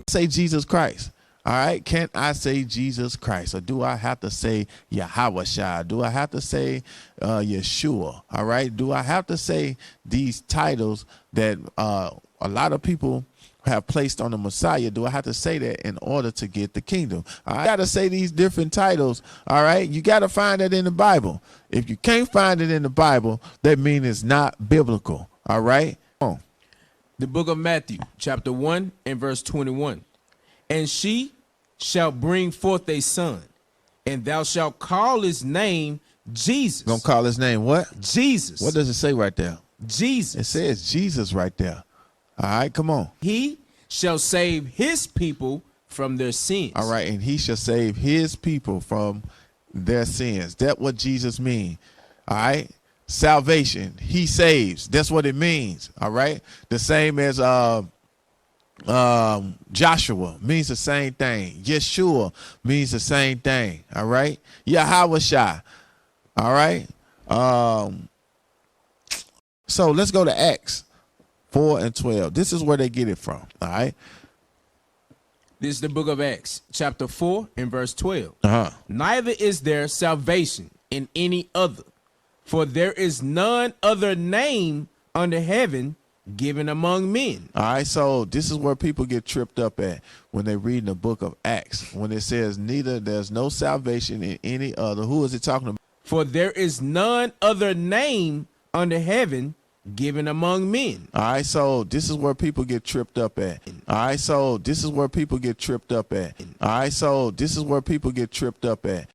say Jesus Christ? All right, can I say Jesus Christ, or do I have to say Yahweh? Do I have to say Yeshua? All right, do I have to say these titles that a lot of people have placed on the Messiah? Do I have to say that in order to get the kingdom? I got to say these different titles. All right, you got to find it in the Bible. If you can't find it in the Bible, that means it's not biblical. All right. The book of Matthew, chapter 1 and verse 21. And she shall bring forth a son, and thou shalt call his name Jesus. Gonna call his name what? Jesus. What does it say right there? Jesus. It says Jesus right there. All right, come on. He shall save his people from their sins. All right, and he shall save his people from their sins. That's what Jesus means. All right. Salvation, he saves. That's what it means. All right. The same as Joshua means the same thing. Yeshua means the same thing. All right. Yahweh. All right. So let's go to Acts 4 and 12. This is where they get it from. All right. This is the book of Acts, chapter 4 and verse 12. Neither is there salvation in any other, for there is none other name under heaven given among men. All right, so this is where people get tripped up at when they read in the book of Acts, when it says there's no salvation in any other. Who is it talking about? For there is none other name under heaven given among men. All right, so this is where people get tripped up at. All right, so this is where people get tripped up at. All right, so this is where people get tripped up at.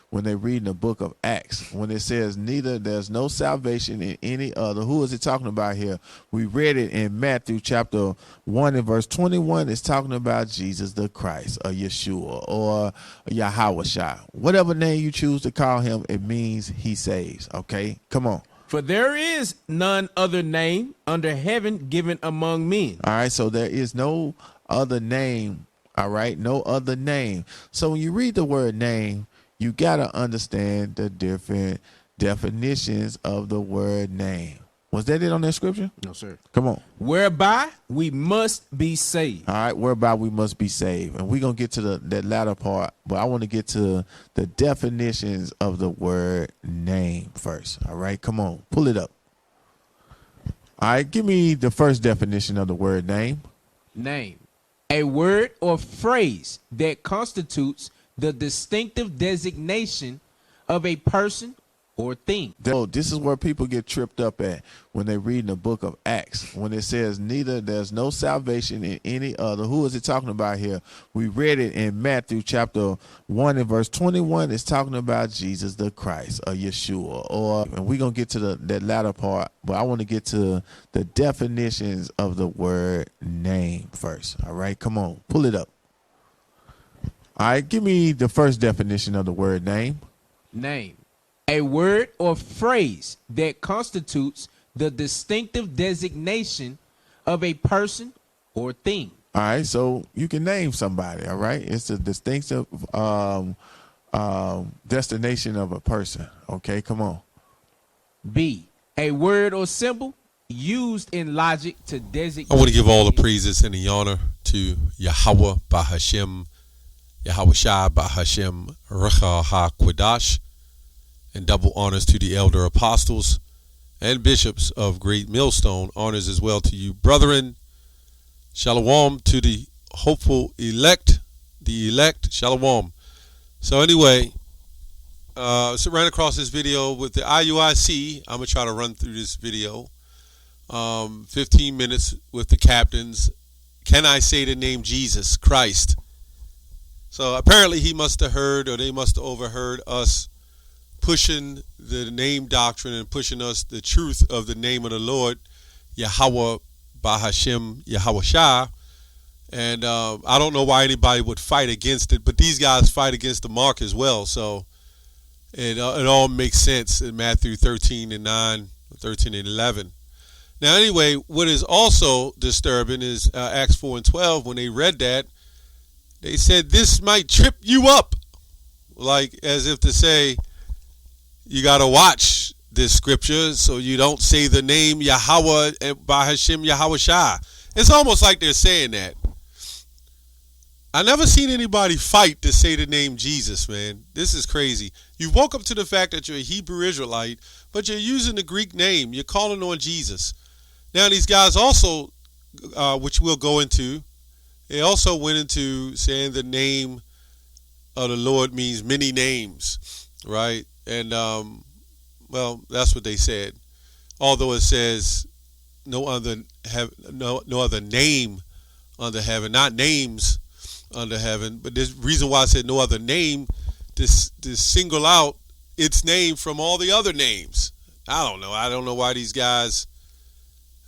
When they read in the book of Acts, when it says there's no salvation in any other. Who is it talking about here? We read it in Matthew chapter 1 and verse 21. It's talking about Jesus the Christ, or Yeshua, or Yahweh. Whatever name you choose to call him, it means he saves. Okay, come on. For there is none other name under heaven given among men. All right, so there is no other name. All right, no other name. So when you read the word name, you got to understand the different definitions of the word name. Was that it on that scripture? No, sir. Come on. Whereby we must be saved. All right, whereby we must be saved. And we're going to get to that latter part, but I want to get to the definitions of the word name first. All right, come on. Pull it up. All right, give me the first definition of the word name. Name. A word or phrase that constitutes the distinctive designation of a person or thing. So this is where people get tripped up at when they read in the book of Acts, when it says there's no salvation in any other. Who is it talking about here? We read it in Matthew chapter 1 and verse 21. It's talking about Jesus the Christ, or Yeshua, and we're going to get to that latter part, but I want to get to the definitions of the word name first. All right, come on, pull it up. All right, give me the first definition of the word name. Name. A word or phrase that constitutes the distinctive designation of a person or thing. All right, so you can name somebody, all right? It's a distinctive destination of a person. Okay, come on. B, a word or symbol used in logic to designate. I want to give all the praises and the honor to Yahweh Bahashem, Yahweh Shai Bahashem Recha HaKwadash, and double honors to the elder apostles and bishops of Great Millstone. Honors as well to you, brethren. Shalom to the hopeful elect, Shalom. So anyway, so ran across this video with the IUIC. I'm going to try to run through this video. 15 minutes with the captains. Can I say the name Jesus Christ? So apparently he must have heard, or they must have overheard us pushing the name doctrine and pushing us the truth of the name of the Lord, Yahweh Bahashem, Yahweh Shai. And I don't know why anybody would fight against it, but these guys fight against the mark as well. So it all makes sense in Matthew 13 and 9, 13 and 11. Now, anyway, what is also disturbing is Acts 4 and 12. When they read that, they said this might trip you up. like as if to say, you got to watch this scripture so you don't say the name Yahweh by Hashem Yahweh Shai. It's almost like they're saying that. I never seen anybody fight to say the name Jesus, man. This is crazy. You woke up to the fact that you're a Hebrew Israelite, but you're using the Greek name. You're calling on Jesus. Now, these guys also, which we'll go into, they also went into saying the name of the Lord means many names, right? And, well, that's what they said. Although it says no other name under heaven, not names under heaven, but there's reason why I said no other name to single out its name from all the other names. I don't know why these guys,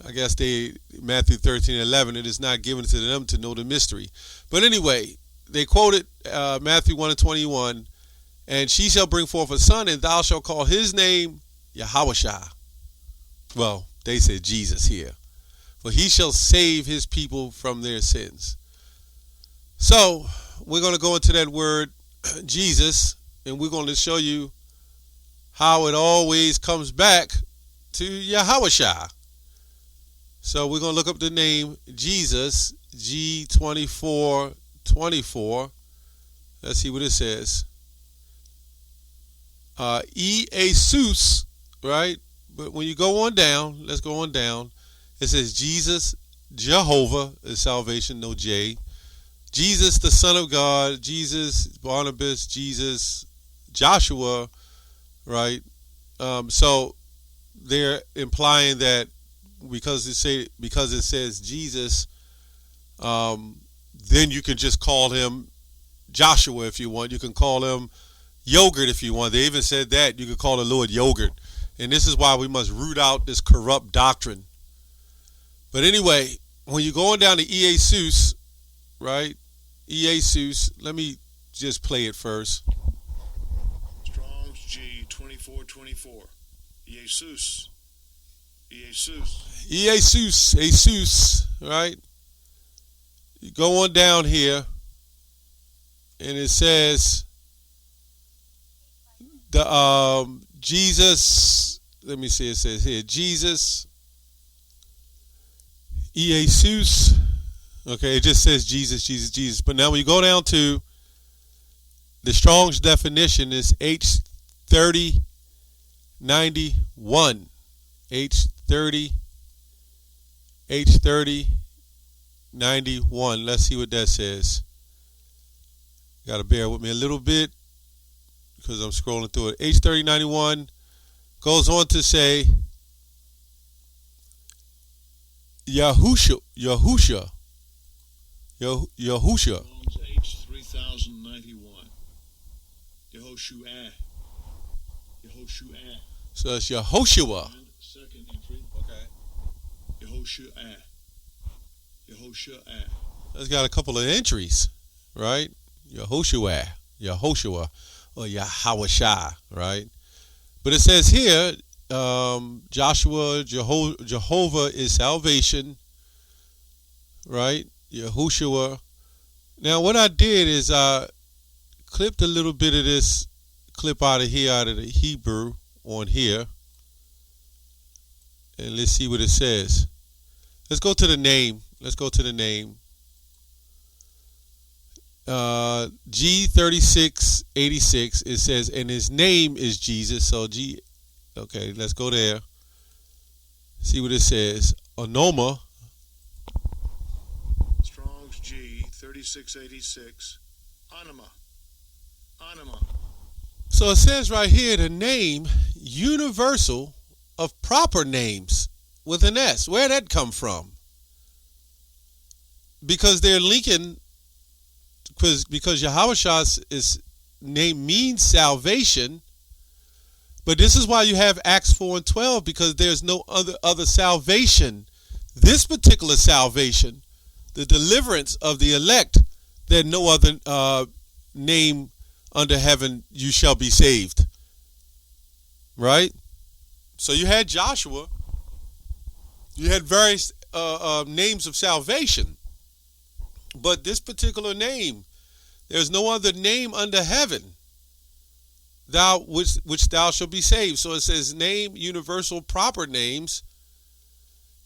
I guess Matthew 13:11, it is not given to them to know the mystery. But anyway, they quoted Matthew 1:21, and she shall bring forth a son, and thou shalt call his name Yahweh. Well, they said Jesus here. For he shall save his people from their sins. So, we're going to go into that word, Jesus, and we're going to show you how it always comes back to Yahweh. So, we're going to look up the name Jesus, G2424. Let's see what it says. Iuic, right? But when you go on down, let's go on down. It says Jesus, Jehovah is salvation, no J. Jesus, the Son of God, Jesus, Barnabas, Jesus, Joshua, right? So they're implying that because it says Jesus, then you can just call him Joshua if you want. You can call him Yogurt if you want. They even said that you could call the Lord Yogurt. And this is why we must root out this corrupt doctrine. But anyway, when you're going down to Iuic, right? Iuic, let me just play it first. Strong's G 2424. Iuic. Iuic, right? You go on down here, and it says the Jesus. Let me see. It says here Jesus. Iuic. Okay, it just says Jesus, Jesus, Jesus. But now when you go down to the Strong's definition is H3091. H3091. Let's see what that says. Got to bear with me a little bit because I'm scrolling through it. H3091 goes on to say Yahusha. Strong's H3091. Yehoshua. So it's Yehoshua. And second entry. Okay. Yehoshua. That's got a couple of entries, right? Yehoshua, or Yahweh Shai, right? But it says here, Joshua, Jehovah is salvation, right? Yahushua. Now, what I did is I clipped a little bit of this clip out of the Hebrew on here. And let's see what it says. Let's go to the name. G3686, it says, and his name is Jesus. So okay, let's go there. See what it says. Anomaly. Strong's G 3686. Anima. So it says right here the name universal of proper names with an S. Where'd that come from? Because they're linking, because Yahweh's name means salvation. But this is why you have Acts 4:12, because there's no other salvation. This particular salvation, the deliverance of the elect, that no other name under heaven you shall be saved. Right? So you had Joshua. You had various names of salvation. But this particular name, there's no other name under heaven which thou shalt be saved. So it says name, universal, proper names.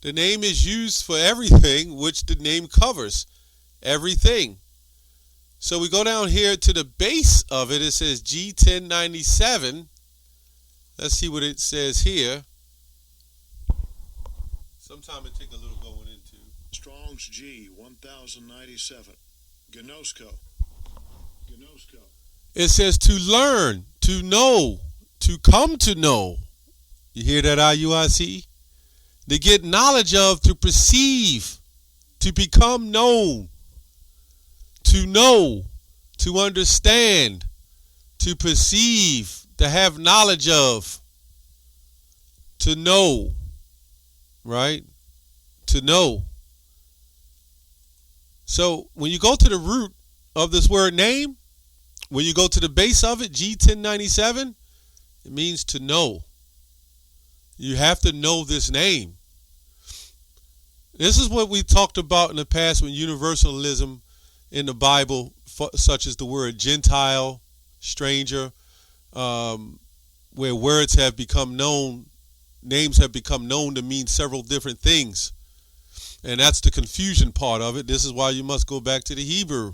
The name is used for everything, which the name covers. Everything. So we go down here to the base of it. It says G1097. Let's see what it says here. Sometime it take a little going into. Strong's G 1097. Gnosko. It says to learn, to know, to come to know. You hear that, IUIC? To get knowledge of, to perceive, to become known, to know, to understand, to perceive, to have knowledge of, to know, right? To know. So when you go to the root of this word name, when you go to the base of it, G1097, it means to know. You have to know this name. This is what we talked about in the past when universalism in the Bible, such as the word Gentile, stranger, where words have become known, names have become known to mean several different things. And that's the confusion part of it. This is why you must go back to the Hebrew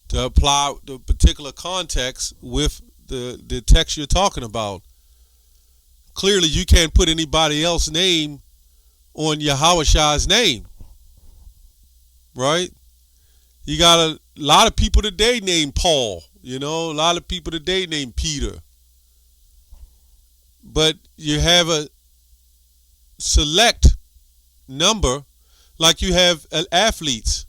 to apply the particular context with the text you're talking about. Clearly, you can't put anybody else's name on Yahweh's name, right? You got a lot of people today named Paul, a lot of people today named Peter. But you have a select number, like you have athletes.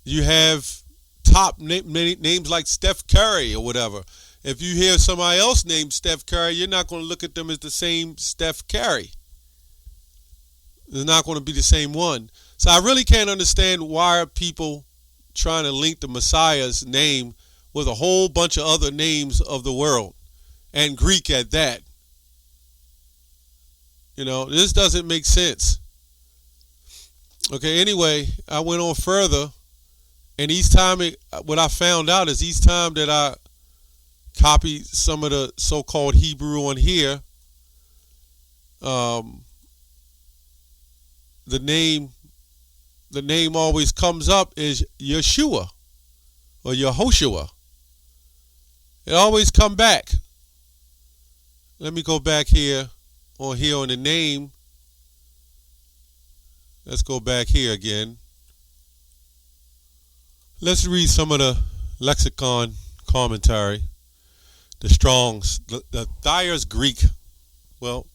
You have top names like Steph Curry or whatever. If you hear somebody else named Steph Curry, you're not going to look at them as the same Steph Curry. They're not going to be the same one. So I really can't understand why are people trying to link the Messiah's name with a whole bunch of other names of the world, and Greek at that. This doesn't make sense. Okay, anyway, I went on further, and what I found out is each time that I copy some of the so-called Hebrew on here, the name always comes up is Yeshua or Yehoshua. It always come back. Let me go back here on the name. Let's go back here again. Let's read some of the lexicon commentary. The Strong's, the Thayer's Greek. Well,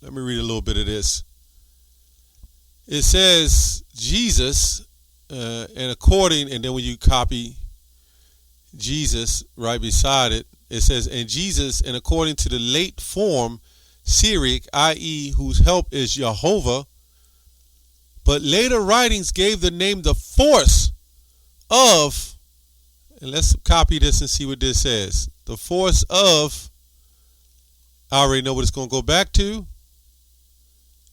let me read a little bit of this. It says Jesus, and then when you copy Jesus right beside it, it says, and Jesus, and according to the late form, Syriac, i.e., whose help is Jehovah, but later writings gave the name the force of, and let's copy this and see what this says. The force of, I already know what it's going to go back to,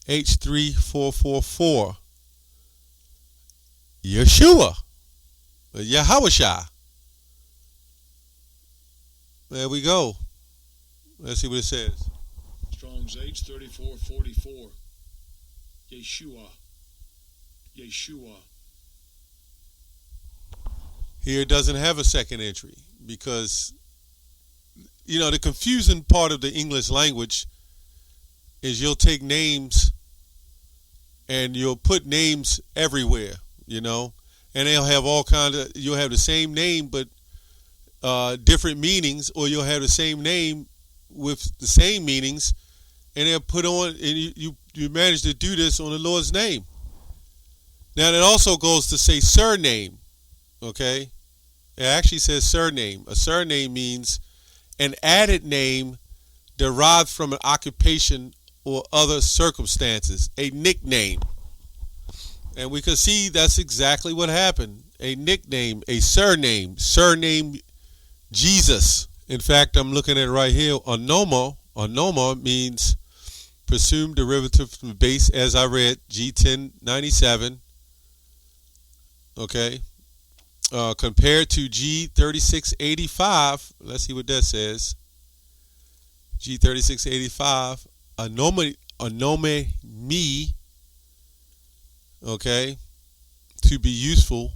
H3444. Yeshua. Yahweh. There we go. Let's see what it says. Strong's H3444. Yeshua. Here it doesn't have a second entry because, the confusing part of the English language is you'll take names and you'll put names everywhere, and they'll have you'll have the same name but different meanings, or you'll have the same name with the same meanings, and they'll put on, and you manage to do this on the Lord's name. Now it also goes to say surname, okay? It actually says surname. A surname means an added name derived from an occupation or other circumstances, a nickname. And we can see that's exactly what happened. A nickname, a surname Jesus. In fact, I'm looking at it right here. Anoma means presumed derivative from the base, as I read, G1097. Okay. Compared to G3685, let's see what that says. G3685, Anomaly, okay, to be useful.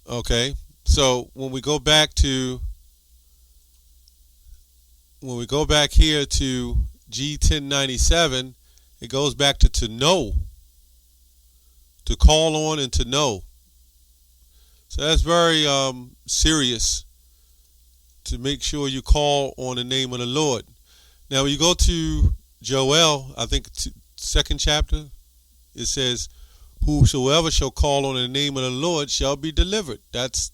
Okay, so when we go back here to G1097, it goes back to know, to call on and to know. So that's very serious, to make sure you call on the name of the Lord. Now, when you go to Joel, I think second chapter, it says, whosoever shall call on the name of the Lord shall be delivered. That's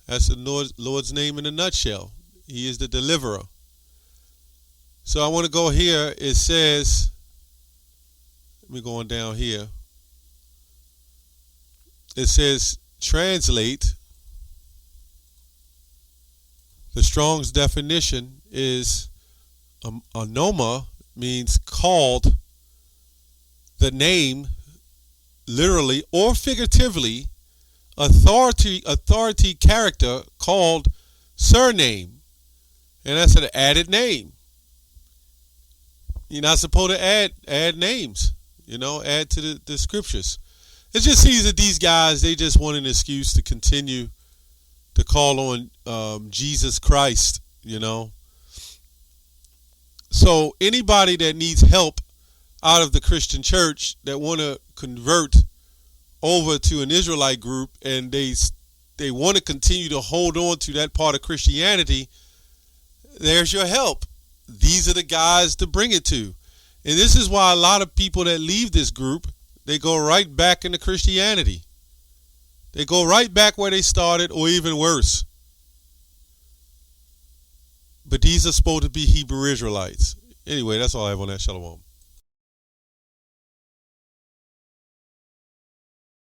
the Lord's name in a nutshell. He is the deliverer. So I want to go here. It says, let me go on down here. It says, translate. The Strong's definition is anoma means called, the name, literally or figuratively, authority character called surname, and that's an added name. You're not supposed to add names, add to the scriptures. It just seems that these guys, they just want an excuse to continue to call on Jesus Christ, So anybody that needs help out of the Christian church that want to convert over to an Israelite group, and they want to continue to hold on to that part of Christianity, there's your help. These are the guys to bring it to. And this is why a lot of people that leave this group, they go right back into Christianity. They go right back where they started, or even worse. But these are supposed to be Hebrew Israelites. Anyway, that's all I have on that. Shalom.